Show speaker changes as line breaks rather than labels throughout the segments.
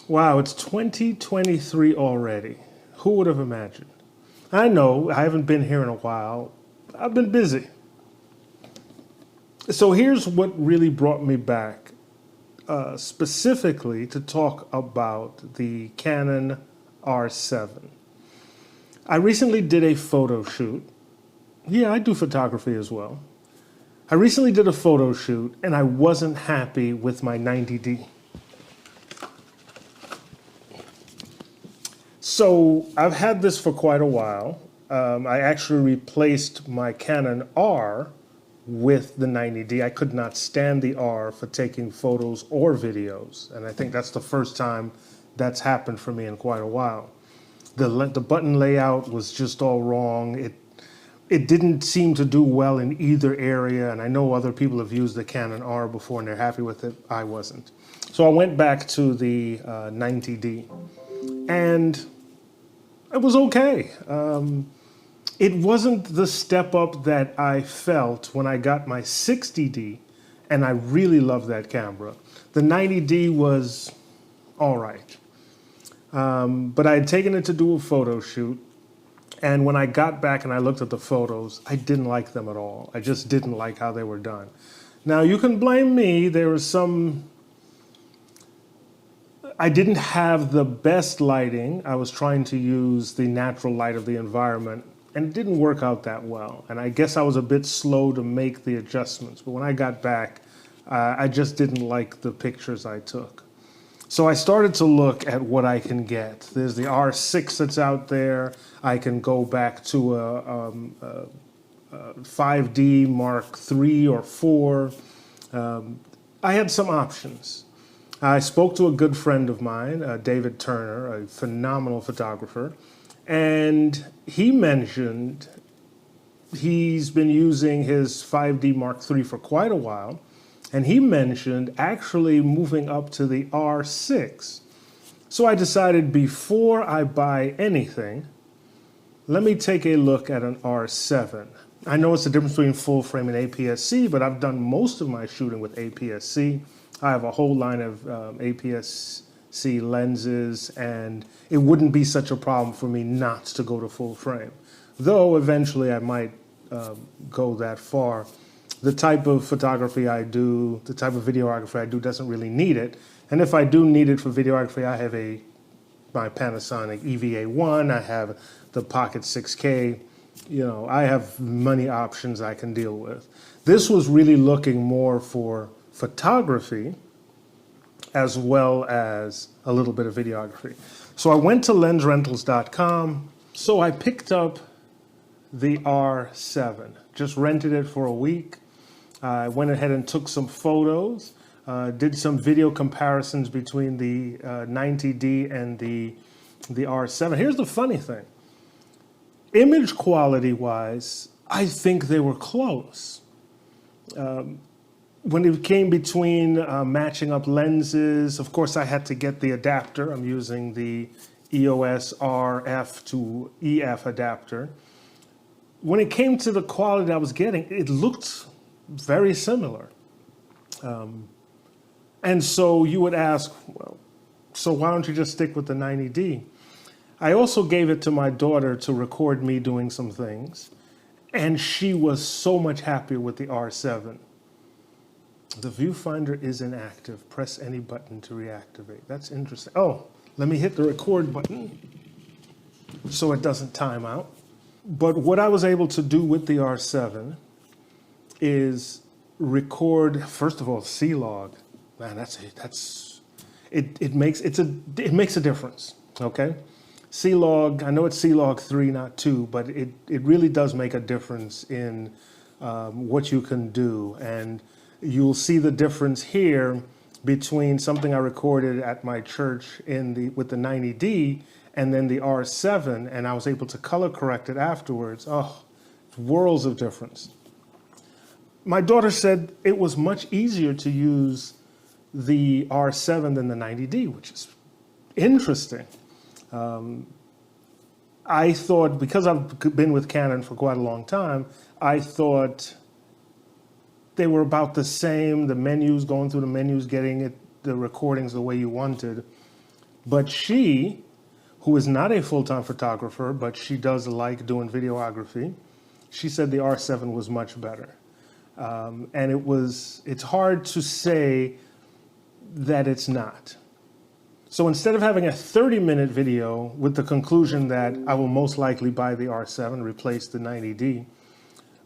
Wow, it's 2023 already. Who would have imagined? I know, I haven't been here in a while. I've been busy. So here's what really brought me back, specifically to talk about the Canon R7. I recently did a photo shoot. Yeah, I do photography as well. I recently did a photo shoot and I wasn't happy with my 90D. So I've had this for quite a while. I actually replaced my Canon R with the 90D. I could not stand the R for taking photos or videos. And I think that's the first time that's happened for me in quite a while. The button layout was just all wrong. It didn't seem to do well in either area. And I know other people have used the Canon R before and they're happy with it. I wasn't. So I went back to the 90D. And it was okay. It wasn't the step up that I felt when I got my 60D, and I really love that camera. The 90D was all right. But I had taken it to do a photo shoot, and when I got back and I looked at the photos, I didn't like them at all. I just didn't like how they were done. Now, you can blame me. There was I didn't have the best lighting. I was trying to use the natural light of the environment, and it didn't work out that well. And I guess I was a bit slow to make the adjustments. But when I got back, I just didn't like the pictures I took. So I started to look at what I can get. There's the R6 that's out there. I can go back to a 5D Mark III or IV. I had some options. I spoke to a good friend of mine, David Turner, a phenomenal photographer, and he mentioned he's been using his 5D Mark III for quite a while, and he mentioned actually moving up to the R6. So I decided before I buy anything, let me take a look at an R7. I know it's the difference between full frame and APS-C, but I've done most of my shooting with APS-C. I have a whole line of APS-C lenses, and it wouldn't be such a problem for me not to go to full frame. Though eventually I might go that far. The type of photography I do, the type of videography I do doesn't really need it. And if I do need it for videography, I have my Panasonic EVA1, I have the Pocket 6K. You know, I have many options I can deal with. This was really looking more for photography as well as a little bit of videography. So I went to lensrentals.com. So I picked up the R7, just rented it for a week. I went ahead and took some photos, did some video comparisons between the 90D and the R7. Here's the funny thing. Image quality wise, I think they were close. When it came between matching up lenses, of course I had to get the adapter. I'm using the EOS RF to EF adapter. When it came to the quality I was getting, it looked very similar. And so you would ask, well, so why don't you just stick with the 90D? I also gave it to my daughter to record me doing some things, and she was so much happier with the R7. The viewfinder is inactive. Press any button to reactivate. That's interesting. Oh, let me hit the record button so it doesn't time out. But what I was able to do with the R7 is record, first of all, C-Log. Man, it makes a difference, okay? C-Log, I know it's C-Log 3, not 2, but it really does make a difference in what you can do. And you'll see the difference here between something I recorded at my church with the 90D and then the R7, and I was able to color correct it afterwards. Oh, worlds of difference. My daughter said it was much easier to use the R7 than the 90D, which is interesting. I thought, because I've been with Canon for quite a long time, I thought they were about the same, the menus, going through the menus, getting the recordings the way you wanted. But she, who is not a full-time photographer, but she does like doing videography, she said the R7 was much better. And it's hard to say that it's not. So instead of having a 30-minute video with the conclusion that I will most likely buy the R7, replace the 90D,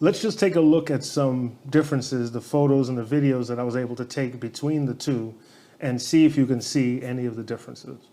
let's just take a look at some differences, the photos and the videos that I was able to take between the two, and see if you can see any of the differences.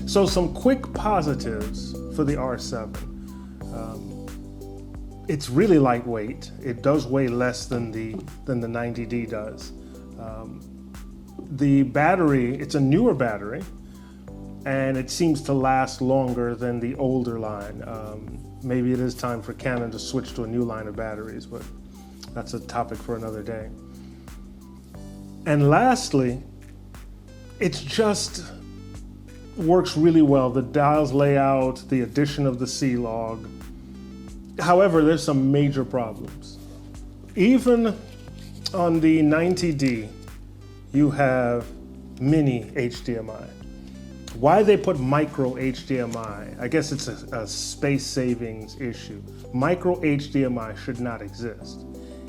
So some quick positives for the R7. It's really lightweight. It does weigh less than the 90D does. The battery, it's a newer battery, and it seems to last longer than the older line. Maybe it is time for Canon to switch to a new line of batteries, but that's a topic for another day. And lastly, it's just works really well. The dials layout, the addition of the C-Log. However, there's some major problems. Even on the 90D, you have mini HDMI. Why they put micro HDMI? I guess it's a space savings issue. Micro HDMI should not exist.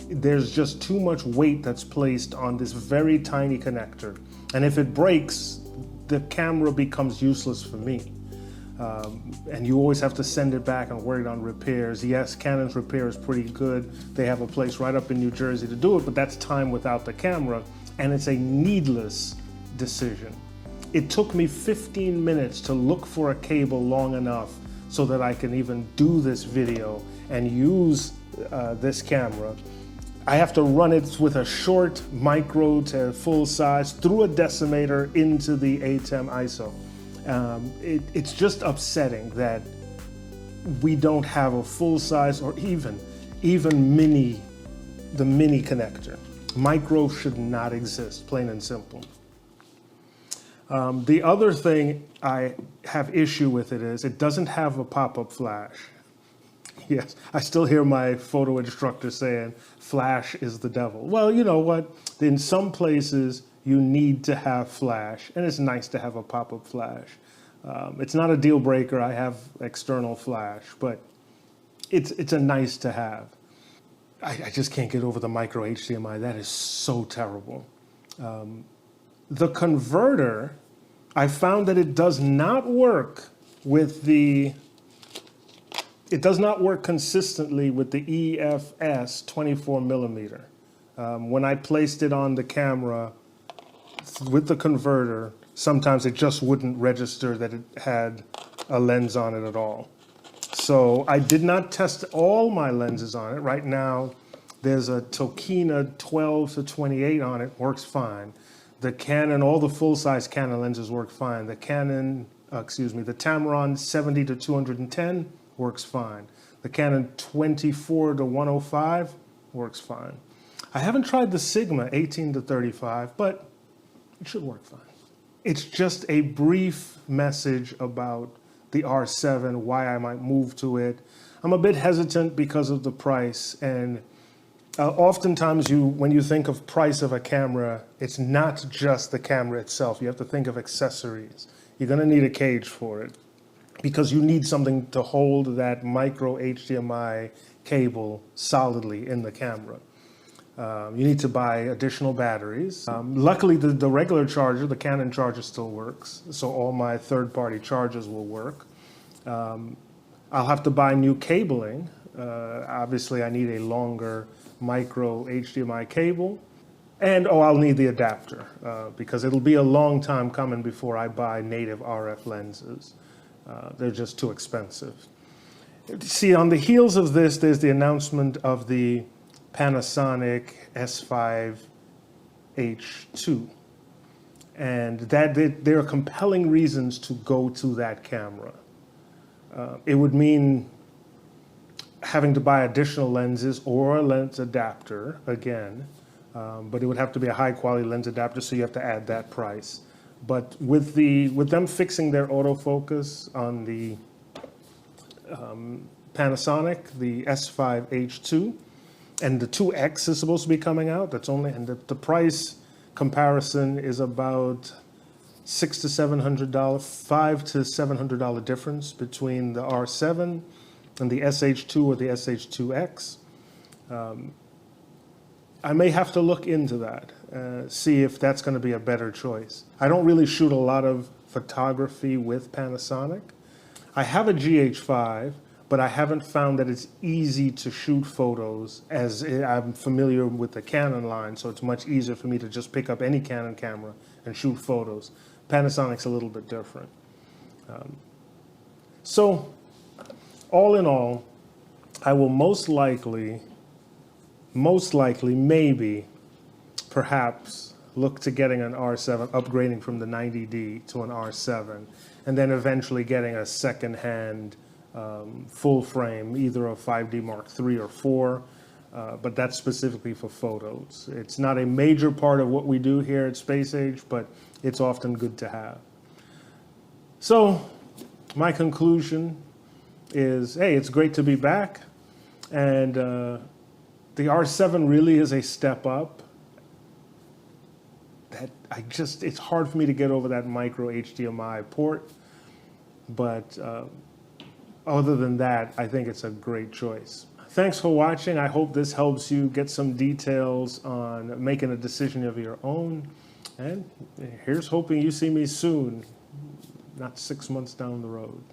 There's just too much weight that's placed on this very tiny connector. And if it breaks, the camera becomes useless for me. And you always have to send it back and work on repairs. Yes, Canon's repair is pretty good. They have a place right up in New Jersey to do it, but that's time without the camera, and it's a needless decision. It took me 15 minutes to look for a cable long enough so that I can even do this video and use this camera. I have to run it with a short micro to full size through a decimator into the ATEM ISO. It's just upsetting that we don't have a full size or even mini, the mini connector. Micro should not exist, plain and simple. The other thing I have issue with it is it doesn't have a pop-up flash. Yes, I still hear my photo instructor saying, flash is the devil. Well, you know what? In some places, you need to have flash, and it's nice to have a pop-up flash. It's not a deal breaker. I have external flash, but it's a nice to have. I just can't get over the micro HDMI. That is so terrible. The converter, I found that it does not work with it does not work consistently with the EFS 24 millimeter. When I placed it on the camera with the converter, sometimes it just wouldn't register that it had a lens on it at all. So I did not test all my lenses on it. Right now, there's a Tokina 12 to 28 on it, works fine. The Canon, all the full-size Canon lenses work fine. The the Tamron 70 to 210 works fine. The Canon 24 to 105 works fine. I haven't tried the Sigma 18 to 35, but it should work fine. It's just a brief message about the R7, why I might move to it. I'm a bit hesitant because of the price, and oftentimes when you think of price of a camera, it's not just the camera itself. You have to think of accessories. You're gonna need a cage for it, because you need something to hold that micro HDMI cable solidly in the camera. You need to buy additional batteries. Luckily, the regular charger, the Canon charger, still works, so all my third-party chargers will work. I'll have to buy new cabling. Obviously, I need a longer micro HDMI cable. And, oh, I'll need the adapter because it'll be a long time coming before I buy native RF lenses. They're just too expensive. See, on the heels of this, there's the announcement of the Panasonic S5H2. And there are compelling reasons to go to that camera. It would mean having to buy additional lenses or a lens adapter again, but it would have to be a high quality lens adapter, so you have to add that price. But with them fixing their autofocus on the Panasonic, the S5H2, and the 2X is supposed to be coming out. And the price comparison is about $600 to $700, $500 to $700 difference between the R7 and the SH2 or the SH2X. I may have to look into that, see if that's going to be a better choice. I don't really shoot a lot of photography with Panasonic. I have a GH5, but I haven't found that it's easy to shoot photos, as I'm familiar with the Canon line, so it's much easier for me to just pick up any Canon camera and shoot photos. Panasonic's a little bit different. So, all in all, I will most likely, maybe, perhaps, look to getting an R7, upgrading from the 90D to an R7, and then eventually getting a second-hand full frame, either a 5D Mark III or 4, but that's specifically for photos. It's not a major part of what we do here at Space Age, but it's often good to have. So, my conclusion is, hey, it's great to be back, and the R7 really is a step up. It's hard for me to get over that micro HDMI port, but other than that, I think it's a great choice. Thanks for watching. I hope this helps you get some details on making a decision of your own. And here's hoping you see me soon, not 6 months down the road.